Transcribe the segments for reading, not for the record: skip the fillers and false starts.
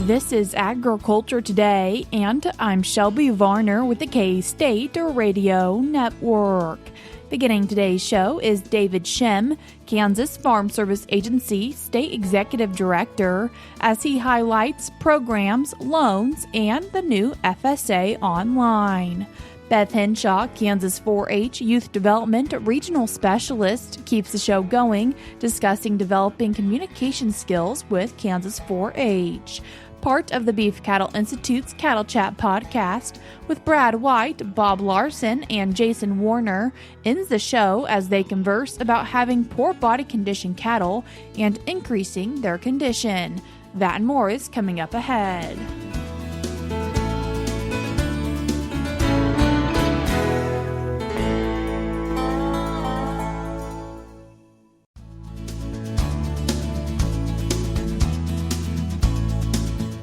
This is Agriculture Today, and I'm Shelby Varner with the K-State Radio Network. Beginning today's show is David Schemm, Kansas Farm Service Agency State Executive Director, as he highlights programs, loans, and the new FSA Online. Beth Hinshaw, Kansas 4-H Youth Development Regional Specialist, keeps the show going, discussing developing communication skills with Kansas 4-H. Part of the Beef Cattle Institute's Cattle Chat podcast with Brad White, Bob Larson, and Jason Warner ends the show as they converse about having poor body condition cattle and increasing their condition. That and more is coming up ahead.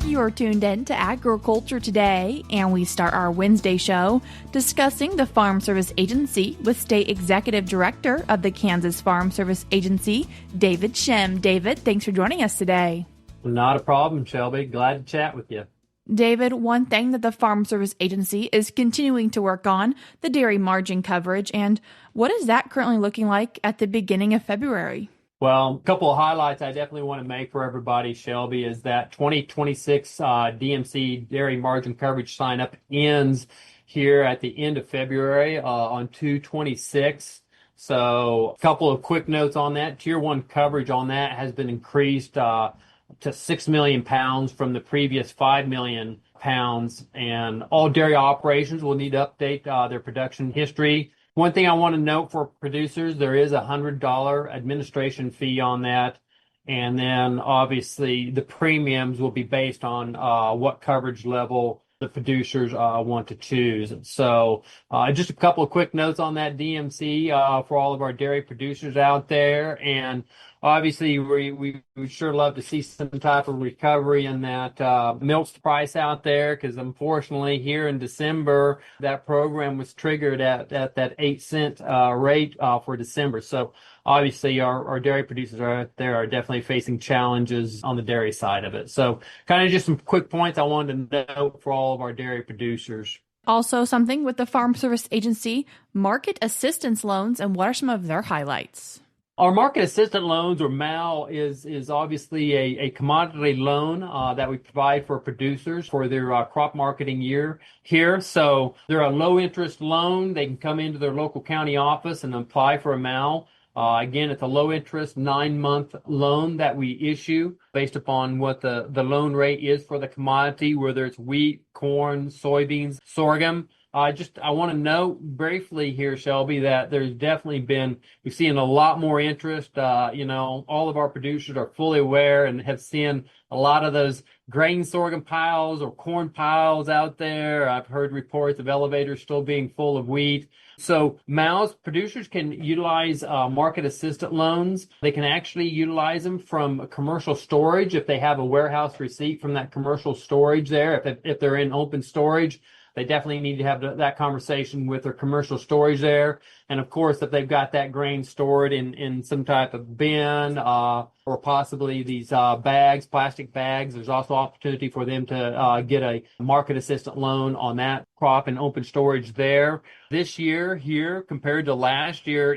You are tuned in to Agriculture Today, and we start our Wednesday show discussing the Farm Service Agency with State Executive Director of the Kansas Farm Service Agency, David Schemm. David, thanks for joining us today. Not a problem, Shelby. Glad to chat with you. David, one thing that the Farm Service Agency is continuing to work on, the dairy margin coverage, and what is that currently looking like at the beginning of February? Well, a couple of highlights I definitely want to make for everybody, Shelby, is that 2026 DMC dairy margin coverage sign-up ends here at the end of February on 2/26. So a couple of quick notes on that. Tier 1 coverage on that has been increased to 6 million pounds from the previous 5 million pounds. And all dairy operations will need to update their production history. One thing I want to note for producers, there is a $100 administration fee on that. And then obviously the premiums will be based on what coverage level the producers want to choose. So just a couple of quick notes on that DMC for all of our dairy producers out there. And obviously, we would sure love to see some type of recovery in that milk price out there, because unfortunately here in December, that program was triggered at that 8-cent rate for December. So obviously our dairy producers out there are definitely facing challenges on the dairy side of it. So kind of just some quick points I wanted to note for all of our dairy producers. Also something with the Farm Service Agency, market assistance loans, and what are some of their highlights? Our market assistant loans, or MAL, is obviously a commodity loan that we provide for producers for their crop marketing year here. So they're a low interest loan. They can come into their local county office and apply for a MAL. Again, it's a low interest 9-month loan that we issue based upon what the loan rate is for the commodity, whether it's wheat, corn, soybeans, sorghum. I want to note briefly here, Shelby, that there's definitely we're seeing a lot more interest. All of our producers are fully aware and have seen a lot of those grain sorghum piles or corn piles out there. I've heard reports of elevators still being full of wheat. So MALs, producers can utilize market assistant loans. They can actually utilize them from commercial storage if they have a warehouse receipt from that commercial storage there. If they're in open storage, they definitely need to have that conversation with their commercial storage there. And of course, if they've got that grain stored in some type of bin or possibly these bags, plastic bags, there's also opportunity for them to get a market assistant loan on that crop and open storage there. This year here compared to last year,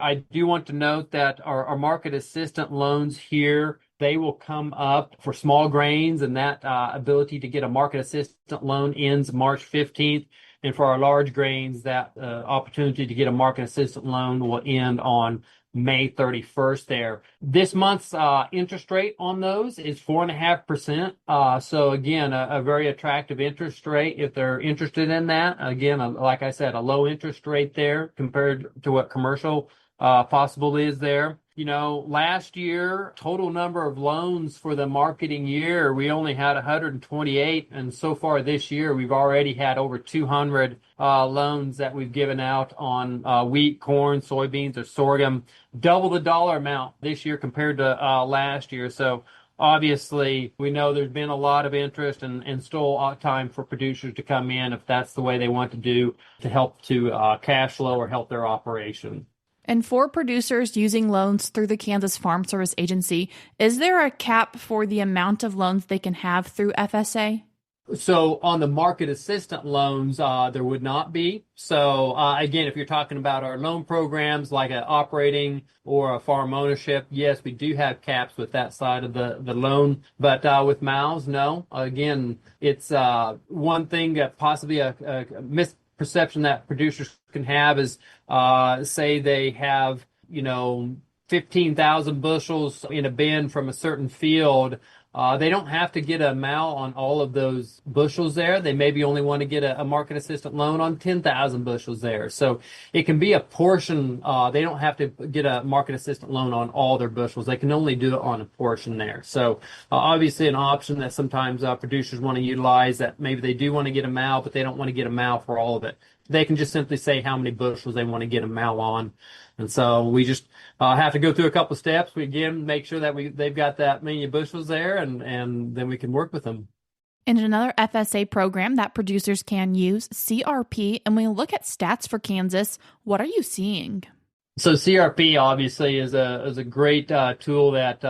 I do want to note that our market assistant loans here, they will come up for small grains, and that ability to get a market assistant loan ends March 15th. And for our large grains, that opportunity to get a market assistant loan will end on May 31st there. This month's interest rate on those is 4.5%. So again, a very attractive interest rate if they're interested in that. Again, like I said, a low interest rate there compared to what commercial possible is there. Last year, total number of loans for the marketing year, we only had 128. And so far this year, we've already had over 200 loans that we've given out on wheat, corn, soybeans, or sorghum. Double the dollar amount this year compared to last year. So obviously, we know there's been a lot of interest and still time for producers to come in if that's the way they want to do to help to cash flow or help their operation. And for producers using loans through the Kansas Farm Service Agency, is there a cap for the amount of loans they can have through FSA? So on the market assistant loans, there would not be. So again, if you're talking about our loan programs like an operating or a farm ownership, yes, we do have caps with that side of the loan. But with MALs, no. Again, it's one thing that possibly a misperception that producers can have is say they have, 15,000 bushels in a bin from a certain field. They don't have to get a MAL on all of those bushels there. They maybe only want to get a market assistant loan on 10,000 bushels there. So it can be a portion. They don't have to get a market assistant loan on all their bushels. They can only do it on a portion there. So obviously an option that sometimes producers want to utilize, that maybe they do want to get a MAL, but they don't want to get a MAL for all of it. They can just simply say how many bushels they want to get a MAL on. And so we just have to go through a couple of steps. We again make sure that they've got that many bushels there, and then we can work with them. In another FSA program that producers can use, CRP, and when we look at stats for Kansas, what are you seeing? So CRP obviously is a great tool that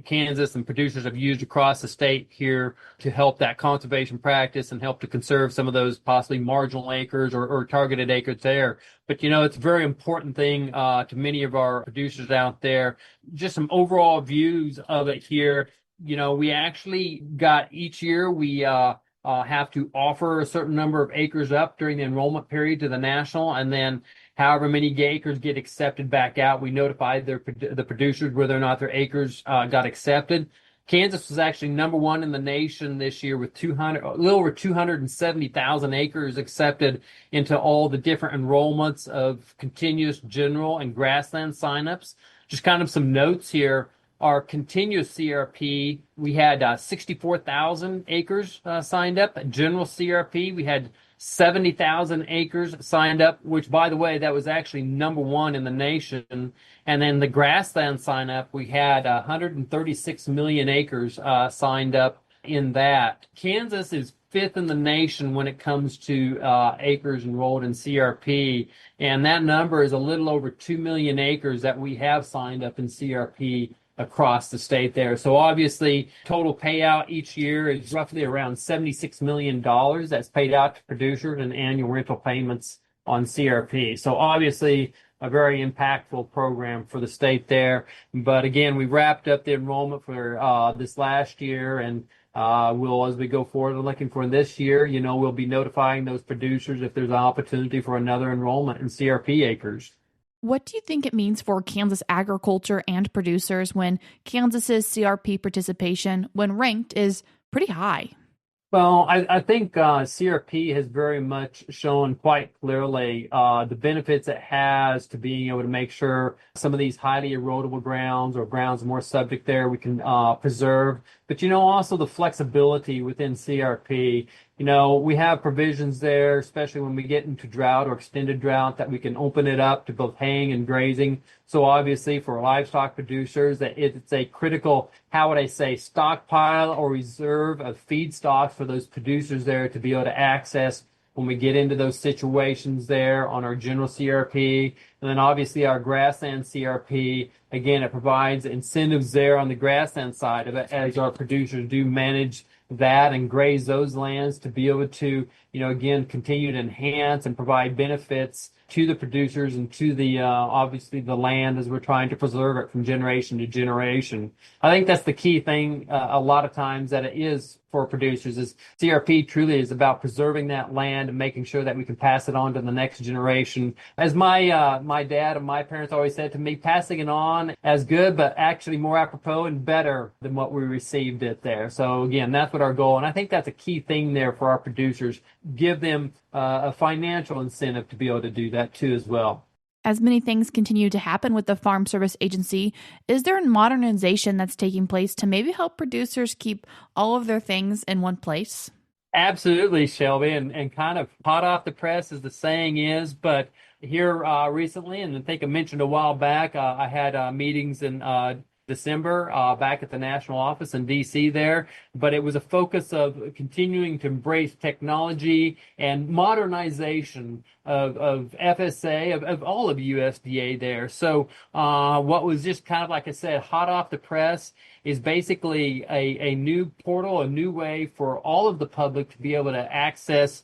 Kansas and producers have used across the state here to help that conservation practice and help to conserve some of those possibly marginal acres or targeted acres there. But, it's a very important thing to many of our producers out there. Just some overall views of it here. We actually got each year we have to offer a certain number of acres up during the enrollment period to the national, and then however many acres get accepted back out, we notified the producers whether or not their acres got accepted. Kansas was actually number one in the nation this year with a little over 270,000 acres accepted into all the different enrollments of continuous general and grassland signups. Just kind of some notes here. Our continuous CRP, we had 64,000 acres signed up. General CRP, we had 70,000 acres signed up, which, by the way, that was actually number one in the nation. And then the grassland sign up, we had 136 million acres signed up in that. Kansas is fifth in the nation when it comes to acres enrolled in CRP, and that number is a little over 2 million acres that we have signed up in CRP across the state there. So obviously, total payout each year is roughly around $76 million that's paid out to producers in annual rental payments on CRP. So obviously, a very impactful program for the state there. But again, we wrapped up the enrollment for this last year, and we'll, as we go forward and looking for this year, we'll be notifying those producers if there's an opportunity for another enrollment in CRP acres. What do you think it means for Kansas agriculture and producers when Kansas's CRP participation, when ranked, is pretty high? Well, I think CRP has very much shown quite clearly the benefits it has to being able to make sure some of these highly erodible grounds or grounds more subject there we can preserve. But, also the flexibility within CRP. We have provisions there, especially when we get into drought or extended drought, that we can open it up to both haying and grazing. So obviously for livestock producers, that it's a critical, stockpile or reserve of feedstocks for those producers there to be able to access when we get into those situations there on our general CRP. And then obviously our grassland CRP, again, it provides incentives there on the grassland side of it as our producers do manage that and graze those lands to be able to, again, continue to enhance and provide benefits to the producers and to the, obviously the land as we're trying to preserve it from generation to generation. I think that's the key thing a lot of times that it is for producers is CRP truly is about preserving that land and making sure that we can pass it on to the next generation. As my dad and my parents always said to me, passing it on as good, but actually more apropos and better than what we received it there. So again, that's what our goal, and I think that's a key thing there for our producers. Give them a financial incentive to be able to do that too as well. As many things continue to happen with the Farm Service Agency, is there a modernization that's taking place to maybe help producers keep all of their things in one place? Absolutely, Shelby, and kind of hot off the press as the saying is, but here recently, and I think I mentioned a while back, I had meetings in December back at the national office in DC there, but it was a focus of continuing to embrace technology and modernization of FSA, of all of USDA there. So what was just kind of, like I said, hot off the press is basically a new portal, a new way for all of the public to be able to access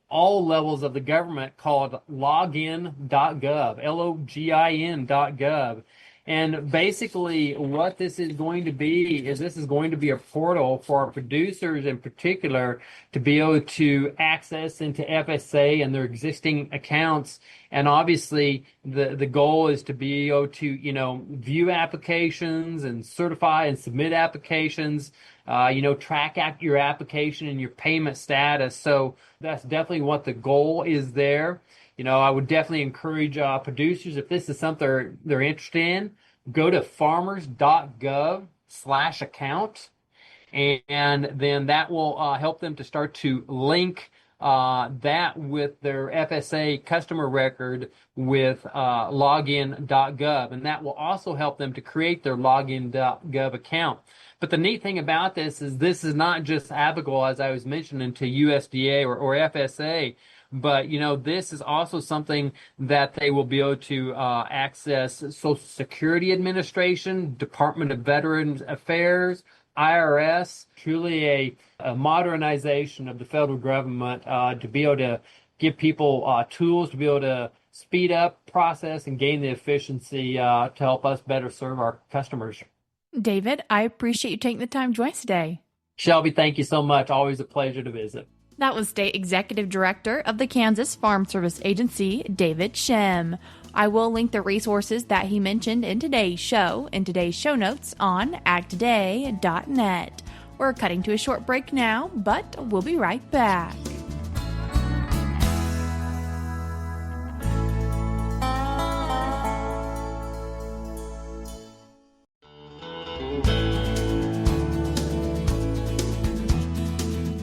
all levels of the government called Login.gov, Login.gov. And basically what this is going to be is this is going to be a portal for our producers in particular to be able to access into FSA and their existing accounts. And obviously the goal is to be able to, view applications and certify and submit applications, track out your application and your payment status. So that's definitely what the goal is there. I would definitely encourage producers, if this is something they're interested in, go to Farmers.gov/account, and then that will help them to start to link that with their FSA customer record with Login.gov, and that will also help them to create their Login.gov account. But the neat thing about this is not just applicable, as I was mentioning, to USDA or FSA, but this is also something that they will be able to access Social Security Administration, Department of Veterans Affairs, IRS. Truly a modernization of the federal government to be able to give people tools to be able to speed up, process, and gain the efficiency to help us better serve our customers. David, I appreciate you taking the time to join us today. Shelby, thank you so much. Always a pleasure to visit. That was State Executive Director of the Kansas Farm Service Agency, David Schemm. I will link the resources that he mentioned in today's show notes on agtoday.net. We're cutting to a short break now, but we'll be right back.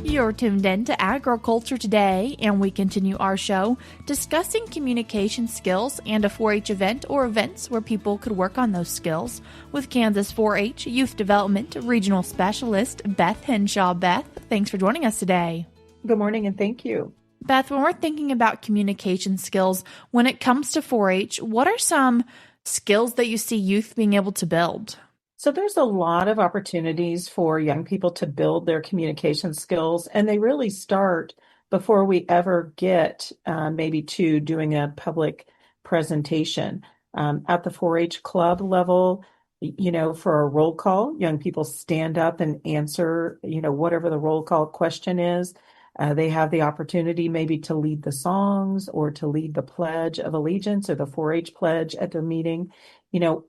You're tuned in to Agriculture Today, and we continue our show discussing communication skills and a 4-H event or events where people could work on those skills with Kansas 4-H Youth Development Regional Specialist Beth Hinshaw. Beth, thanks for joining us today. Good morning, and thank you. Beth, when we're thinking about communication skills, when it comes to 4-H, what are some skills that you see youth being able to build? So there's a lot of opportunities for young people to build their communication skills, and they really start before we ever get maybe to doing a public presentation. At the 4-H club level, for a roll call, young people stand up and answer, whatever the roll call question is. They have the opportunity maybe to lead the songs or to lead the Pledge of Allegiance or the 4-H pledge at the meeting.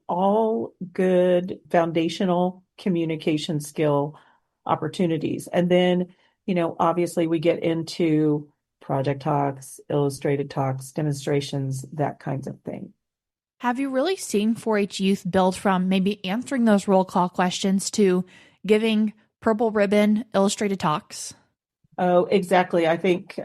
All good foundational communication skill opportunities. And then, obviously we get into project talks, illustrated talks, demonstrations, that kinds of thing. Have you really seen 4-H youth build from maybe answering those roll call questions to giving purple ribbon illustrated talks? Oh, exactly. I think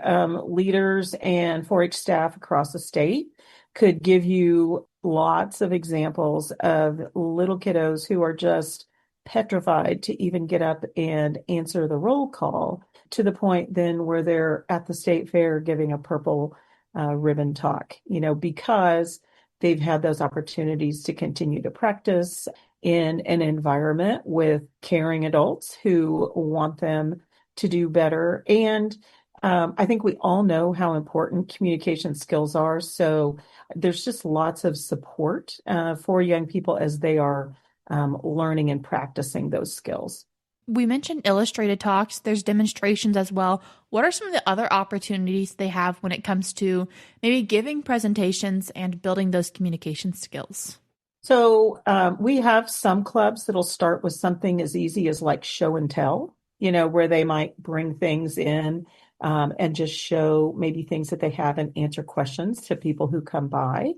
leaders and 4-H staff across the state could give you lots of examples of little kiddos who are just petrified to even get up and answer the roll call, to the point then where they're at the state fair giving a purple ribbon talk, because they've had those opportunities to continue to practice in an environment with caring adults who want them to do better. And I think we all know how important communication skills are. So there's just lots of support for young people as they are learning and practicing those skills. We mentioned illustrated talks. There's demonstrations as well. What are some of the other opportunities they have when it comes to maybe giving presentations and building those communication skills? So we have some clubs that'll start with something as easy as like show and tell, where they might bring things in and just show maybe things that they have and answer questions to people who come by.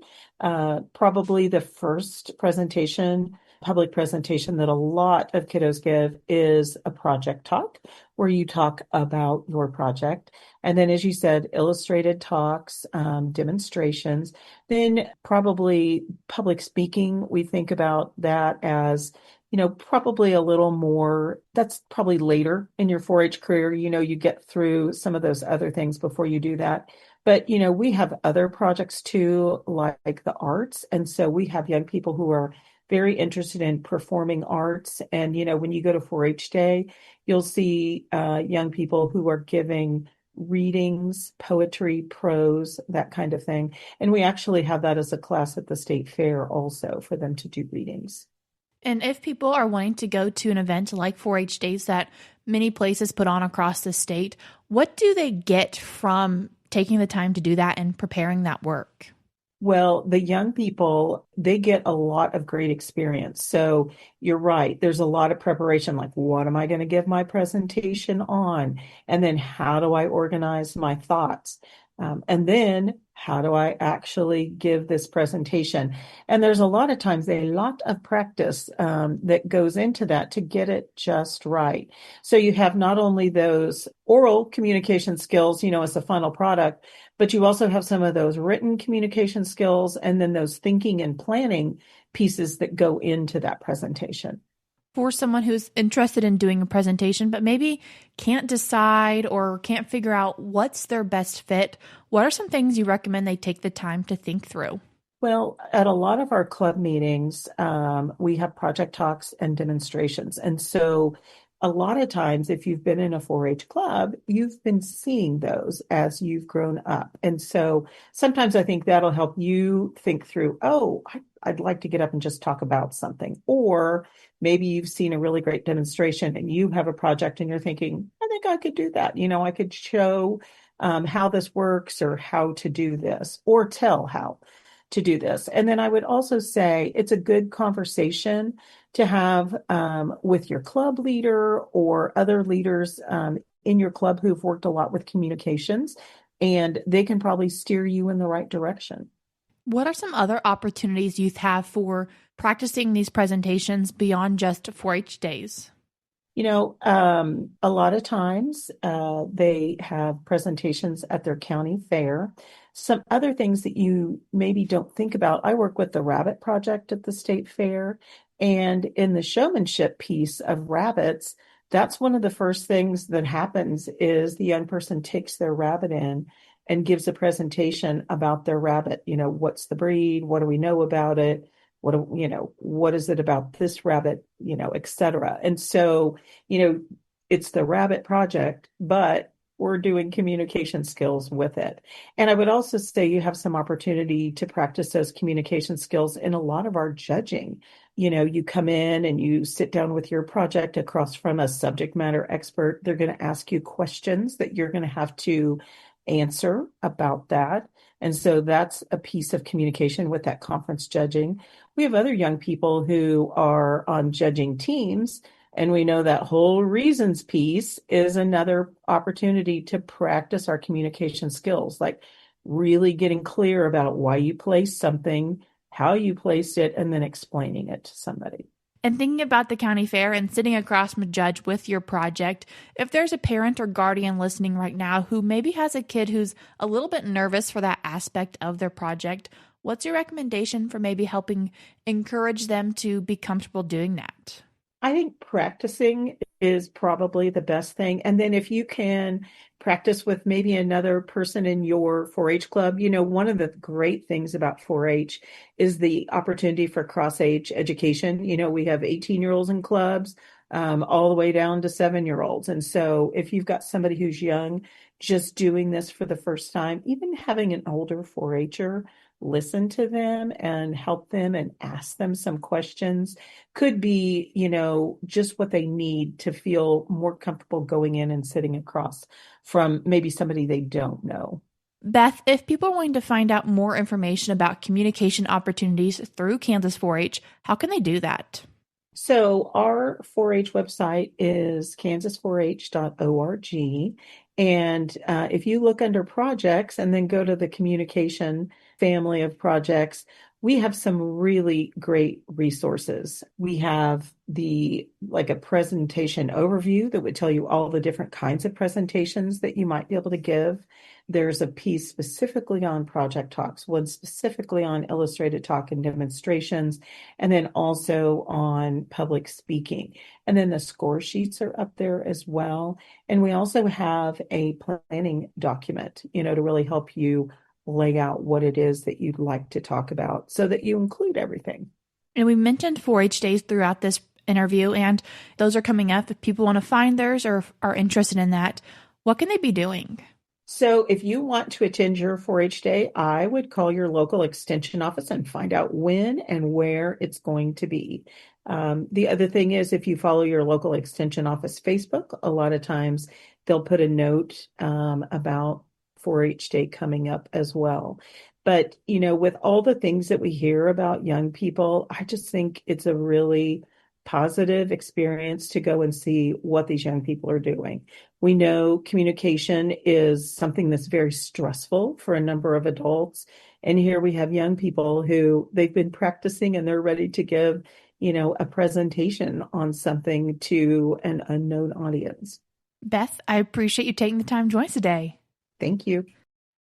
Probably the first presentation public presentation that a lot of kiddos give is a project talk, where you talk about your project. And then, as you said, illustrated talks, demonstrations, then probably public speaking. We think about that as, probably a little more, that's probably later in your 4-H career. You get through some of those other things before you do that. But, we have other projects too, like the arts. And so we have young people who are very interested in performing arts. And, when you go to 4-H Day, you'll see young people who are giving readings, poetry, prose, that kind of thing. And we actually have that as a class at the state fair also for them to do readings. And if people are wanting to go to an event like 4-H Days that many places put on across the state, what do they get from taking the time to do that and preparing that work? Well, the young people, they get a lot of great experience. So you're right. There's a lot of preparation, like what am I going to give my presentation on? And then how do I organize my thoughts? And then how do I actually give this presentation? And there's a lot of times a lot of practice that goes into that to get it just right. So you have not only those oral communication skills, as the final product, but you also have some of those written communication skills and then those thinking and planning pieces that go into that presentation. For someone who's interested in doing a presentation, but maybe can't decide or can't figure out what's their best fit, what are some things you recommend they take the time to think through? Well, at a lot of our club meetings, we have project talks and demonstrations. And so a lot of times, if you've been in a 4-H club, you've been seeing those as you've grown up. And so sometimes I think that'll help you think through, I'd like to get up and just talk about something. Or maybe you've seen a really great demonstration and you have a project and you're thinking, I think I could do that. I could show how this works or how to do this or tell how to do this. And then I would also say it's a good conversation to have with your club leader or other leaders in your club who've worked a lot with communications, and they can probably steer you in the right direction. What are some other opportunities youth have for practicing these presentations beyond just 4-H days? A lot of times they have presentations at their county fair. Some other things that you maybe don't think about. I work with the Rabbit Project at the state fair, and in the showmanship piece of rabbits, that's one of the first things that happens is the young person takes their rabbit in and gives a presentation about their rabbit. What's the breed? What do we know about it? What is it about this rabbit, et cetera. And so, it's the Rabbit Project, but we're doing communication skills with it. And I would also say you have some opportunity to practice those communication skills in a lot of our judging. You come in and you sit down with your project across from a subject matter expert. They're going to ask you questions that you're going to have to answer about that. And so that's a piece of communication with that conference judging. We have other young people who are on judging teams, and we know that whole reasons piece is another opportunity to practice our communication skills, like really getting clear about why you placed something, how you placed it, and then explaining it to somebody. And thinking about the county fair and sitting across from a judge with your project, if there's a parent or guardian listening right now who maybe has a kid who's a little bit nervous for that aspect of their project, what's your recommendation for maybe helping encourage them to be comfortable doing that? I think practicing is probably the best thing. And then if you can practice with maybe another person in your 4-H club, one of the great things about 4-H is the opportunity for cross-age education. We have 18-year-olds in clubs, all the way down to 7-year-olds. And so if you've got somebody who's young, just doing this for the first time, even having an older 4-H'er listen to them and help them and ask them some questions could be, just what they need to feel more comfortable going in and sitting across from maybe somebody they don't know. Beth, if people are wanting to find out more information about communication opportunities through Kansas 4-H, how can they do that? So our 4-H website is kansas4h.org. And if you look under projects and then go to the communication family of projects, we have some really great resources. We have a presentation overview that would tell you all the different kinds of presentations that you might be able to give. There's a piece specifically on project talks, one specifically on illustrated talk and demonstrations, and then also on public speaking. And then the score sheets are up there as well. And we also have a planning document, to really help you lay out what it is that you'd like to talk about so that you include everything. And we mentioned 4-H days throughout this interview, and those are coming up. If people want to find theirs or are interested in that, what can they be doing? So if you want to attend your 4-H day, I would call your local extension office and find out when and where it's going to be. The other thing is, if you follow your local extension office Facebook, a lot of times they'll put a note about 4-H day coming up as well. But, with all the things that we hear about young people, I just think it's a really positive experience to go and see what these young people are doing. We know communication is something that's very stressful for a number of adults. And here we have young people who they've been practicing and they're ready to give, a presentation on something to an unknown audience. Beth, I appreciate you taking the time to join us today. Thank you.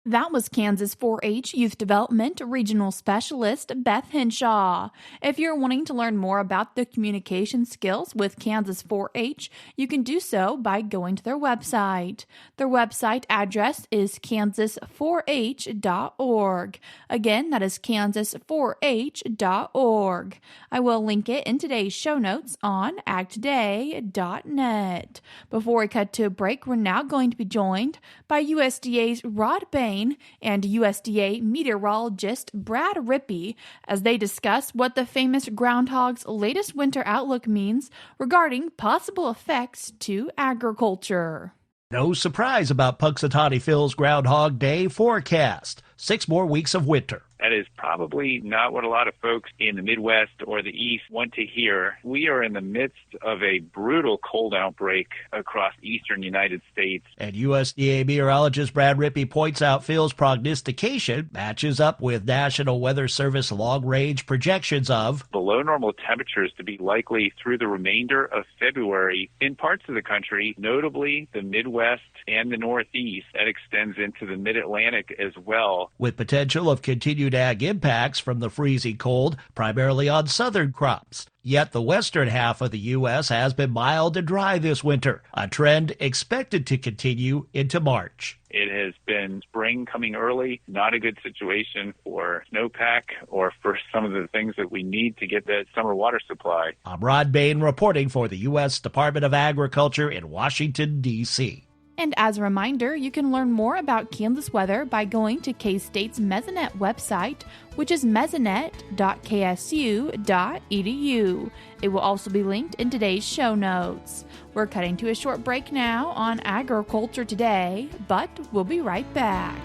That was Kansas 4-H Youth Development Regional Specialist Beth Hinshaw. If you're wanting to learn more about the communication skills with Kansas 4-H, you can do so by going to their website. Their website address is kansas4h.org. Again, that is kansas4h.org. I will link it in today's show notes on agtoday.net. Before we cut to a break, we're now going to be joined by USDA's Rod Bain and USDA meteorologist Brad Rippey as they discuss what the famous groundhog's latest winter outlook means regarding possible effects to agriculture. No surprise about Punxsutawney Phil's Groundhog Day forecast. 6 more weeks of winter. That is probably not what a lot of folks in the Midwest or the East want to hear. We are in the midst of a brutal cold outbreak across eastern United States. And USDA meteorologist Brad Rippey points out Phil's prognostication matches up with National Weather Service long-range projections of below normal temperatures to be likely through the remainder of February in parts of the country, notably the Midwest and the Northeast. That extends into the Mid-Atlantic as well. With potential of continued ag impacts from the freezing cold, primarily on southern crops. Yet the western half of the U.S. has been mild and dry this winter, a trend expected to continue into March. It has been spring coming early, not a good situation for snowpack or for some of the things that we need to get that summer water supply. I'm Rod Bain reporting for the U.S. Department of Agriculture in Washington, D.C. And as a reminder, you can learn more about Kansas weather by going to K-State's Mesonet website, which is mesonet.ksu.edu. It will also be linked in today's show notes. We're cutting to a short break now on Agriculture Today, but we'll be right back.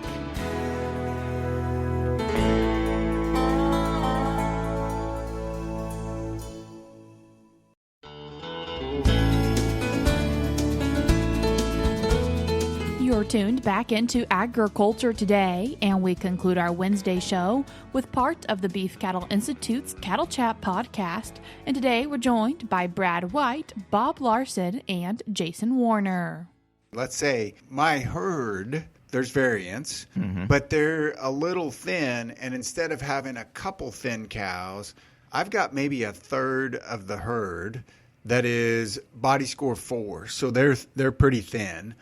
You're tuned back into Agriculture Today, and we conclude our Wednesday show with part of the Beef Cattle Institute's Cattle Chat podcast. And today we're joined by Brad White, Bob Larson, and Jason Warner. Let's say my herd, there's variants, but they're a little thin, and instead of having a couple thin cows, I've got maybe a third of the herd that is body score 4, so they're pretty thin.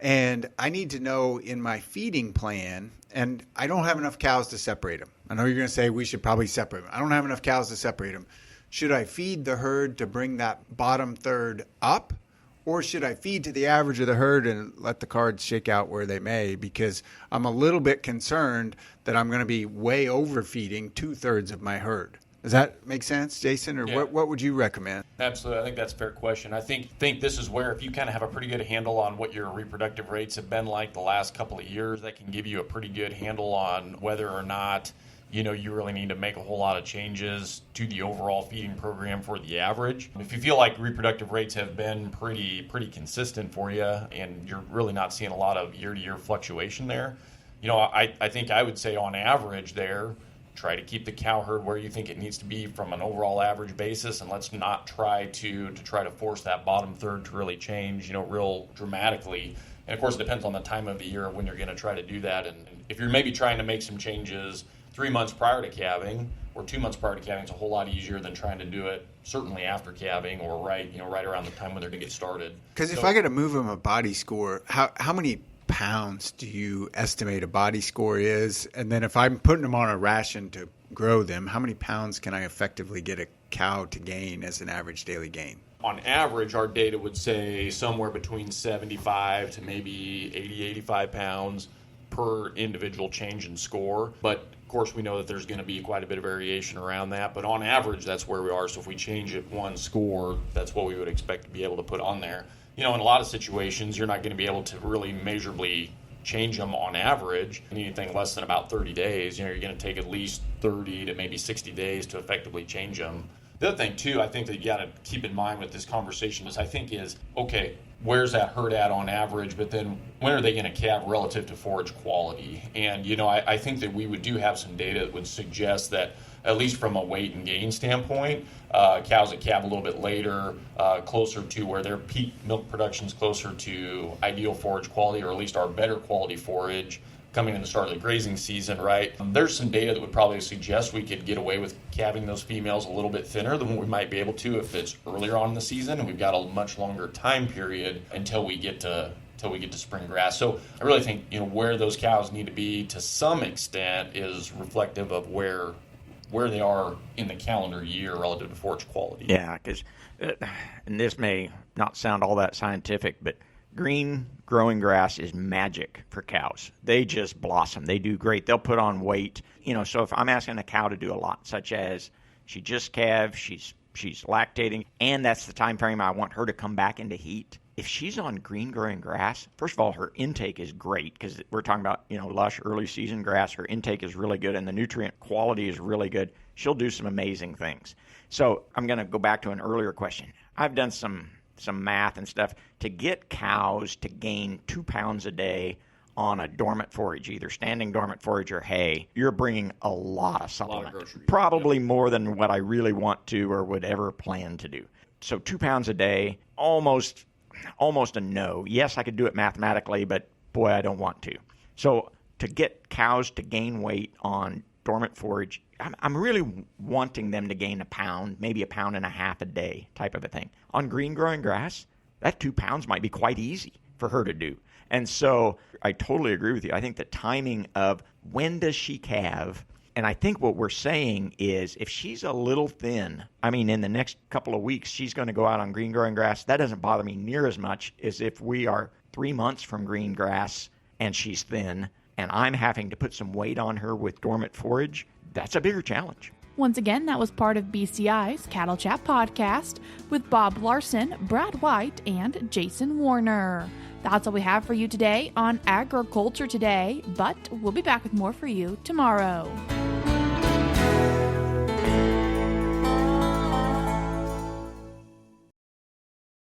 And I need to know in my feeding plan, and I don't have enough cows to separate them. I know you're going to say we should probably separate them. I don't have enough cows to separate them. Should I feed the herd to bring that bottom third up? Or should I feed to the average of the herd and let the cards shake out where they may? Because I'm a little bit concerned that I'm going to be way overfeeding 2/3 of my herd. Does that make sense, Jason? Or Yeah. what would you recommend? Absolutely. I think that's a fair question. I think this is where if you kind of have a pretty good handle on what your reproductive rates have been like the last couple of years, that can give you a pretty good handle on whether or not, you really need to make a whole lot of changes to the overall feeding program for the average. If you feel like reproductive rates have been pretty consistent for you and you're really not seeing a lot of year-to-year fluctuation there, I think I would say on average there, try to keep the cow herd where you think it needs to be from an overall average basis, and let's not try to force that bottom third to really change, real dramatically. And of course, it depends on the time of the year when you're going to try to do that. And if you're maybe trying to make some changes 3 months prior to calving or 2 months prior to calving, it's a whole lot easier than trying to do it certainly after calving or right around the time when they're going to get started. Because if I got to move them a body score, how many pounds do you estimate a body score is? And then if I'm putting them on a ration to grow them, how many pounds can I effectively get a cow to gain as an average daily gain? On average, our data would say somewhere between 75 to maybe 80, 85 pounds per individual change in score. But of course, we know that there's going to be quite a bit of variation around that. But on average, that's where we are. So if we change it one score, that's what we would expect to be able to put on there. In a lot of situations, you're not going to be able to really measurably change them on average in anything less than about 30 days. You're going to take at least 30 to maybe 60 days to effectively change them. The other thing, too, I think that you got to keep in mind with this conversation is, okay, where's that herd at on average, but then when are they going to calve relative to forage quality? And, I think that we do have some data that would suggest that, at least from a weight and gain standpoint, cows that calve a little bit later, closer to where their peak milk production is closer to ideal forage quality, or at least our better quality forage, coming in the start of the grazing season, right? There's some data that would probably suggest we could get away with calving those females a little bit thinner than what we might be able to if it's earlier on in the season and we've got a much longer time period until we get to spring grass. So I really think where those cows need to be to some extent is reflective of where they are in the calendar year relative to forage quality. Yeah, because and this may not sound all that scientific, but green growing grass is magic for cows. They just blossom. They do great. They'll put on weight. So if I'm asking a cow to do a lot, such as she just calved, she's lactating, and that's the time frame I want her to come back into heat. If she's on green growing grass, first of all, her intake is great because we're talking about, lush early season grass. Her intake is really good and the nutrient quality is really good. She'll do some amazing things. So I'm going to go back to an earlier question. I've done some math and stuff to get cows to gain 2 pounds a day on a dormant forage, either standing dormant forage or hay. You're bringing a lot of supplement, probably more than what I really want to or would ever plan to do. So 2 pounds a day, almost a no. Yes, I could do it mathematically, but boy, I don't want to. So to get cows to gain weight on dormant forage, I'm really wanting them to gain a pound, maybe 1.5 pounds a day type of a thing. On green growing grass, that 2 pounds might be quite easy for her to do. And so I totally agree with you. I think the timing of when does she calve, and I think what we're saying is if she's a little thin, in the next couple of weeks, she's going to go out on green growing grass. That doesn't bother me near as much as if we are 3 months from green grass and she's thin and I'm having to put some weight on her with dormant forage. That's a bigger challenge. Once again, that was part of BCI's Cattle Chat podcast with Bob Larson, Brad White, and Jason Warner. That's all we have for you today on Agriculture Today, but we'll be back with more for you tomorrow.